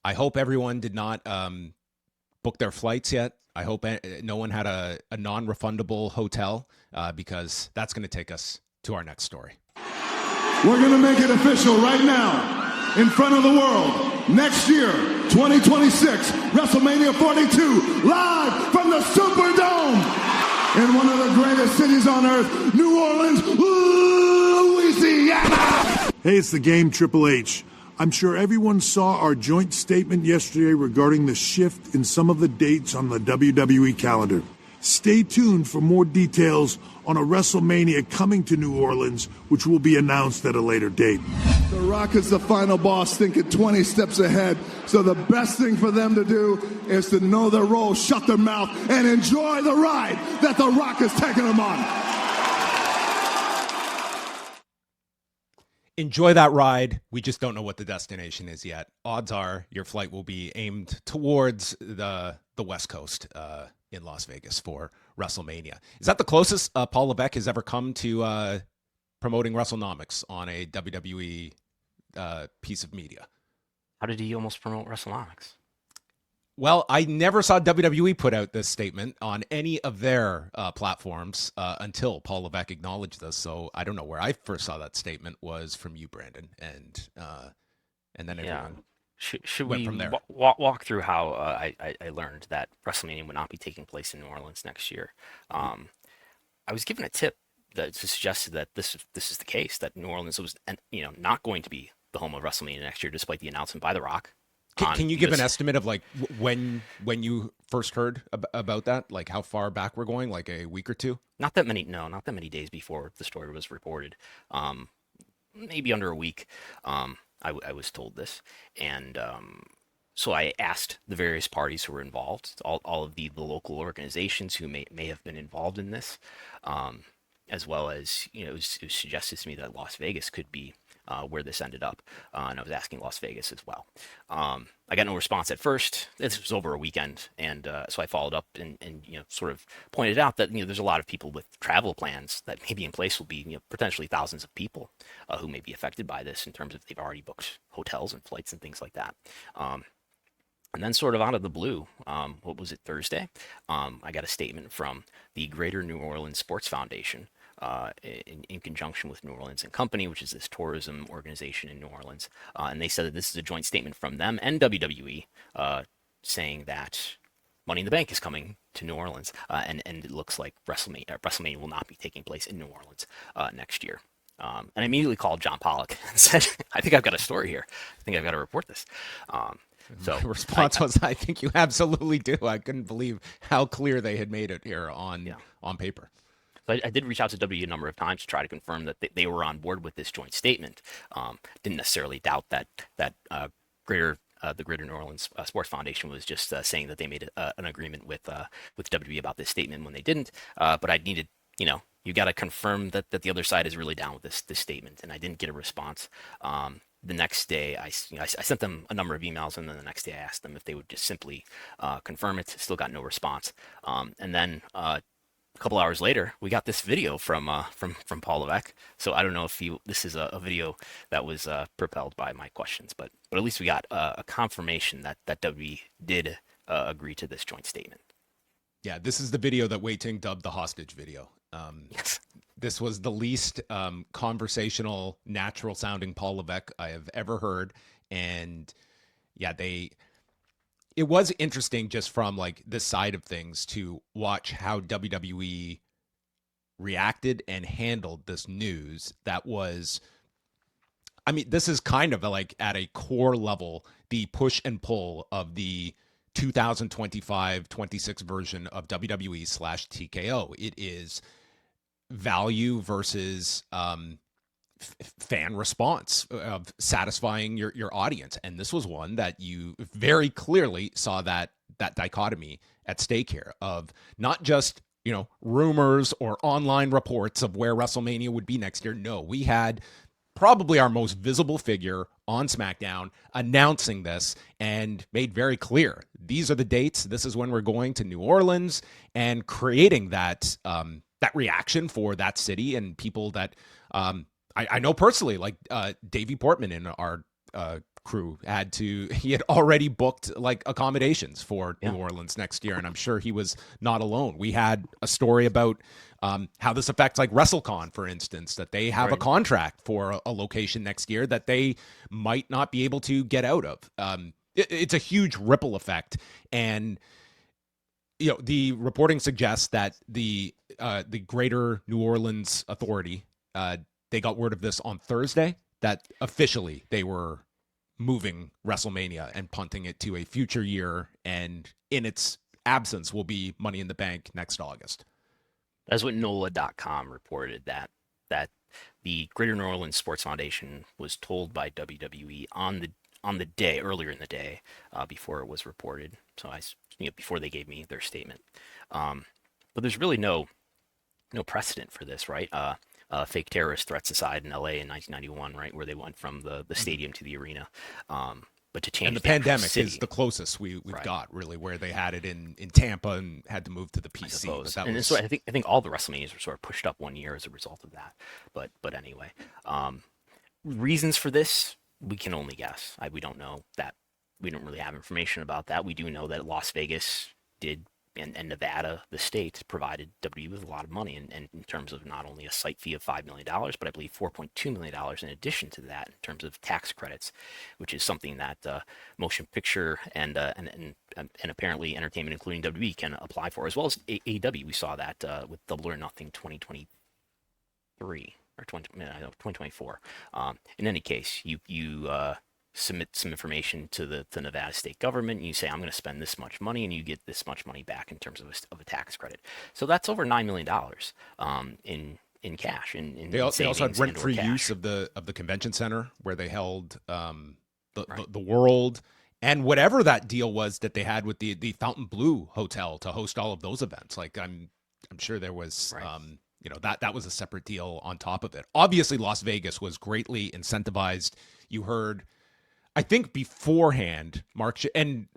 I hope everyone did not book their flights yet. I hope no one had a non-refundable hotel because that's going to take us to our next story. We're going to make it official right now in front of the world. Next year, 2026, WrestleMania 42, live from the Superdome in one of the greatest cities on earth, New Orleans, Louisiana. Hey, it's the Game, Triple H. I'm sure everyone saw our joint statement yesterday regarding the shift in some of the dates on the WWE calendar. Stay tuned for more details on a WrestleMania coming to New Orleans, which will be announced at a later date. The Rock is the final boss, thinking 20 steps ahead. So the best thing for them to do is to know their role, shut their mouth, and enjoy the ride that The Rock is taking them on. Enjoy that ride. We just don't know what the destination is yet. Odds are your flight will be aimed towards the West Coast in Las Vegas for WrestleMania. Is that the closest Paul Levesque has ever come to promoting Wrestlenomics on a WWE piece of media? How did he almost promote Wrestlenomics? Well, I never saw WWE put out this statement on any of their platforms until Paul Levesque acknowledged this. So I don't know where I first saw that statement was from you, Brandon, and then everyone. Should went we from there. walk through how I learned that WrestleMania would not be taking place in New Orleans next year? I was given a tip that suggested that this is the case, that New Orleans was not going to be the home of WrestleMania next year, despite the announcement by The Rock. Can you give an estimate of like when you first heard about that? Like how far back we're going? Like a week or two? Not that many days before the story was reported. Maybe under a week. I was told this, and so I asked the various parties who were involved, all of the local organizations who may have been involved in this, as well as it was suggested to me that Las Vegas could be where this ended up, and I was asking Las Vegas as well. I got no response at first. This was over a weekend, and so I followed up and sort of pointed out that there's a lot of people with travel plans that may be in place will be potentially thousands of people who may be affected by this in terms of they've already booked hotels and flights and things like that. And then sort of out of the blue, what was it, Thursday? I got a statement from the Greater New Orleans Sports Foundation, in conjunction with New Orleans and Company, which is this tourism organization in New Orleans. And they said that this is a joint statement from them and WWE saying that Money in the Bank is coming to New Orleans. And it looks like WrestleMania will not be taking place in New Orleans next year. And I immediately called John Pollock and said, I think I've got a story here. I think I've got to report this. So the response was, I think you absolutely do. I couldn't believe how clear they had made it here on paper. So I did reach out to W a number of times to try to confirm that they were on board with this joint statement. Didn't necessarily doubt that the Greater New Orleans Sports Foundation was just saying that they made an agreement with WWE about this statement when they didn't. But I needed, you got to confirm that the other side is really down with this statement, and I didn't get a response. The next day, I sent them a number of emails, and then the next day I asked them if they would just simply confirm it. Still got no response. And then a couple hours later, we got this video from Paul Levesque. So I don't know if this is a video that was propelled by my questions, but at least we got a confirmation that WWE did agree to this joint statement. Yeah, this is the video that Wei Ting dubbed the hostage video. Yes. This was the least conversational, natural-sounding Paul Levesque I have ever heard, and yeah, it was interesting just from like this side of things to watch how WWE reacted and handled this news. That was, I mean, this is kind of like at a core level the push and pull of the 2025-26 version of WWE /TKO. It is value versus fan response of satisfying your audience, and this was one that you very clearly saw that dichotomy at stake here of not just rumors or online reports of where WrestleMania would be next year. No, we had probably our most visible figure on Smackdown announcing this and made very clear these are the dates, this is when we're going to New Orleans, and creating that reaction for that city and people that I know personally, like Davey Portman in our crew he had already booked like accommodations for Yeah. New Orleans next year, and I'm sure he was not alone. We had a story about how this affects like WrestleCon, for instance, that they have a contract for a location next year that they might not be able to get out of. It's a huge ripple effect, and the reporting suggests that the Greater New Orleans Authority, they got word of this on Thursday, that officially they were moving WrestleMania and punting it to a future year, and in its absence will be Money in the Bank next August. That's what NOLA.com reported, that the Greater New Orleans Sports Foundation was told by WWE on the day, earlier in the day, before it was reported. So before they gave me their statement. But there's really no precedent for this, right? Fake terrorist threats aside in LA in 1991, right, where they went from the stadium to the arena. But to change, and the pandemic is the closest we've got, really, where they had it in Tampa and had to move to the PC. So I think all the WrestleManias were sort of pushed up 1 year as a result of that. But anyway, reasons for this, we can only guess. We don't know that. We don't really have information about that. We do know that Las Vegas did, and Nevada, the state, provided WWE with a lot of money, and in terms of not only a site fee of $5 million, but I believe $4.2 million in addition to that in terms of tax credits, which is something that motion picture and apparently entertainment, including WWE, can apply for, as well as AEW. We saw that with Double or Nothing 2023 or 2024. In any case, you submit some information to the Nevada state government, and you say, I'm going to spend this much money, and you get this much money back in terms of a tax credit. So that's over $9 million in cash. They also had rent-free use of the convention center where they held the World, and whatever that deal was that they had with the Fontainebleau Hotel to host all of those events. Like I'm sure there was that was a separate deal on top of it. Obviously, Las Vegas was greatly incentivized. You heard, I think beforehand, Mark, and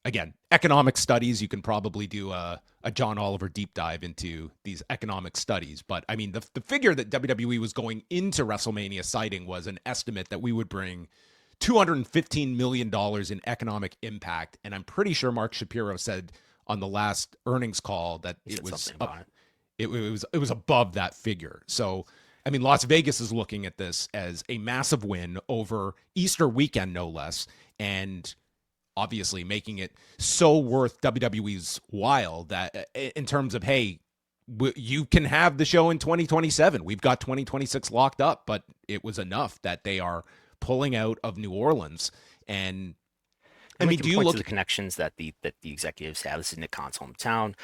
again, economic studies, you can probably do a John Oliver deep dive into these economic studies. But I mean, the figure that WWE was going into WrestleMania citing was an estimate that we would bring $215 million in economic impact. And I'm pretty sure Mark Shapiro said on the last earnings call that it was above that figure. So, I mean, Las Vegas is looking at this as a massive win over Easter weekend, no less, and obviously making it so worth WWE's while that in terms of, hey, you can have the show in 2027. We've got 2026 locked up, but it was enough that they are pulling out of New Orleans. And I mean, do you look to the connections that the executives have? This is Nick Khan's hometown.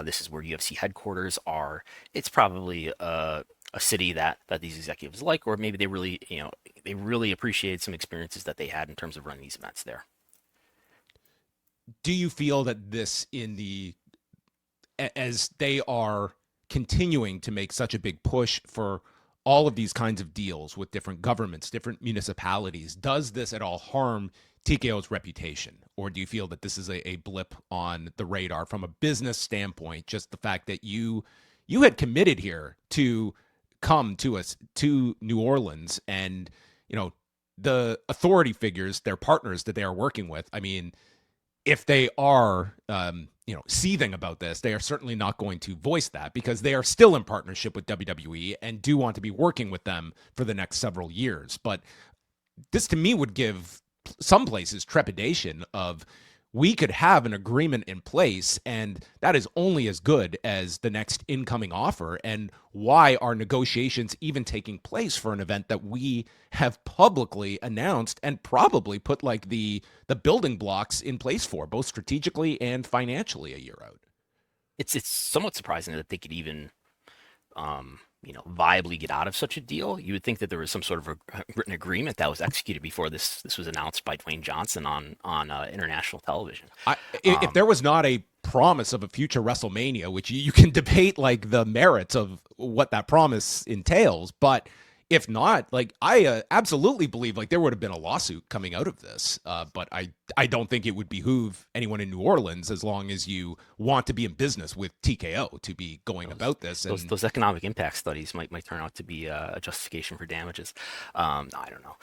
This is where UFC headquarters are. It's probably a city that these executives like, or maybe they really appreciate some experiences that they had in terms of running these events there. Do you feel that as they are continuing to make such a big push for all of these kinds of deals with different governments, different municipalities, does this at all harm TKO's reputation? Or do you feel that this is a blip on the radar from a business standpoint, just the fact that you had committed here to come to New Orleans, and the authority figures, their partners that they are working with, I mean, if they are seething about this, they are certainly not going to voice that, because they are still in partnership with WWE and do want to be working with them for the next several years. But this to me would give some places trepidation of, we could have an agreement in place, and that is only as good as the next incoming offer. And why are negotiations even taking place for an event that we have publicly announced and probably put like the building blocks in place for, both strategically and financially, a year out? It's somewhat surprising that they could even viably get out of such a deal. You would think that there was some sort of a written agreement that was executed before this was announced by Dwayne Johnson on international television. If there was not a promise of a future WrestleMania, which you can debate like the merits of what that promise entails, but if not, like, I absolutely believe like there would have been a lawsuit coming out of this. But I don't think it would behoove anyone in New Orleans, as long as you want to be in business with TKO, to be going about this. And those economic impact studies might turn out to be a justification for damages. I don't know.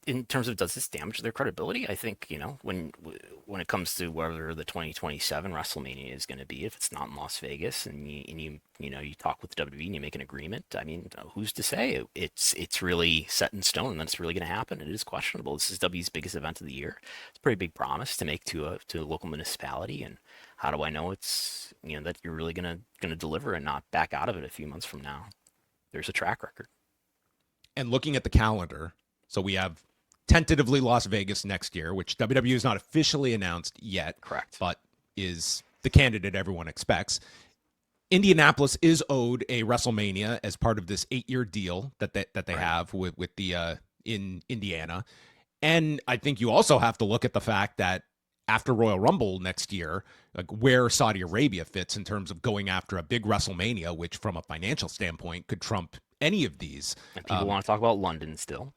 in terms of does this damage their credibility? I think, when it comes to whether the 2027 WrestleMania is going to be, if it's not in Las Vegas, and you talk with WWE and you make an agreement, I mean, who's to say it's really set in stone and that's really going to happen? It is questionable. This is W's biggest event of the year. It's a pretty big promise to make to a local municipality, and how do I know it's that you're really gonna deliver and not back out of it a few months from now? There's a track record. And looking at the calendar, so we have tentatively Las Vegas next year, which WWE has not officially announced yet. Correct. But is the candidate everyone expects. Indianapolis is owed a WrestleMania as part of this 8-year deal that they have with the in Indiana. And I think you also have to look at the fact that after Royal Rumble next year, like where Saudi Arabia fits in terms of going after a big WrestleMania, which from a financial standpoint could trump any of these. And people want to talk about London still.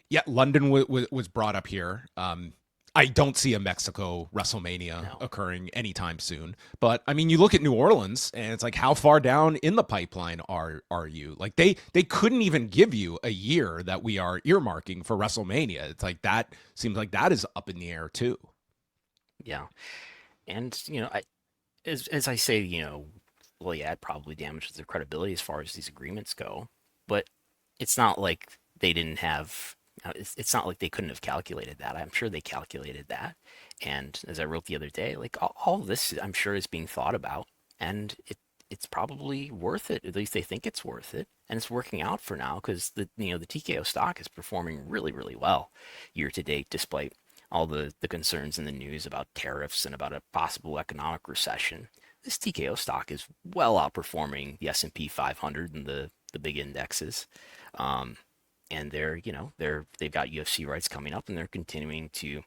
Yeah, London was brought up here. I don't see a Mexico WrestleMania occurring anytime soon. But I mean, you look at New Orleans, and it's like, how far down in the pipeline are you? Like they couldn't even give you a year that we are earmarking for WrestleMania. It's like that seems like that is up in the air too. Yeah, and as I say, well, yeah, it probably damages their credibility as far as these agreements go. But it's not like they didn't have. It's not like they couldn't have calculated that. I'm sure they calculated that. And as I wrote the other day, like all of this, I'm sure is being thought about, and it's probably worth it. At least they think it's worth it, and it's working out for now because the TKO stock is performing really, really well year to date, despite all the concerns in the news about tariffs and about a possible economic recession. This TKO stock is well outperforming the S&P 500 and the big indexes. And they've got UFC rights coming up, and they're continuing to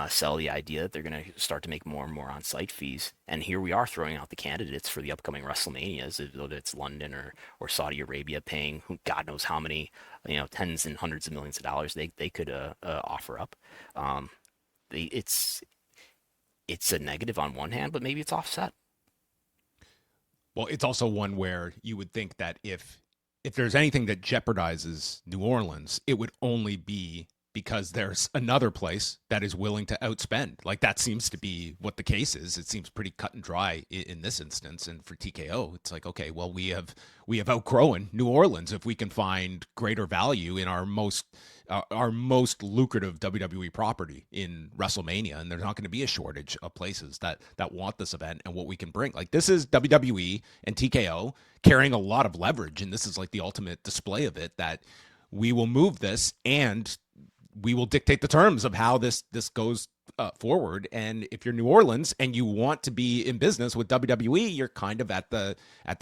sell the idea that they're going to start to make more and more on-site fees. And here we are throwing out the candidates for the upcoming WrestleManias, whether it's London or Saudi Arabia, paying God knows how many, tens and hundreds of millions of dollars they could offer up. It's a negative on one hand, but maybe it's offset. Well, it's also one where you would think that if there's anything that jeopardizes New Orleans, it would only be because there's another place that is willing to outspend. Like that seems to be what the case is. It seems pretty cut and dry in this instance. And for TKO, it's like, okay, well, we have outgrown New Orleans. If we can find greater value in our most lucrative WWE property in WrestleMania, and there's not going to be a shortage of places that want this event and what we can bring. Like this is WWE and TKO carrying a lot of leverage, and this is like the ultimate display of it, that we will move this and we will dictate the terms of how this goes forward. And if you're New Orleans and you want to be in business with WWE, you're kind of at the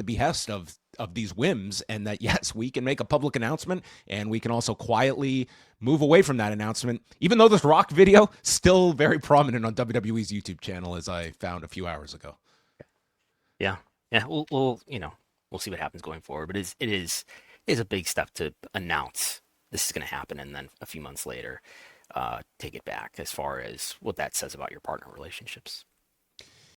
behest of these whims, and that, yes, we can make a public announcement and we can also quietly move away from that announcement, even though this Rock video still very prominent on WWE's YouTube channel, as I found a few hours ago. Yeah. We'll see what happens going forward, but it is a big step to announce this is going to happen, and then a few months later take it back, as far as what that says about your partner relationships.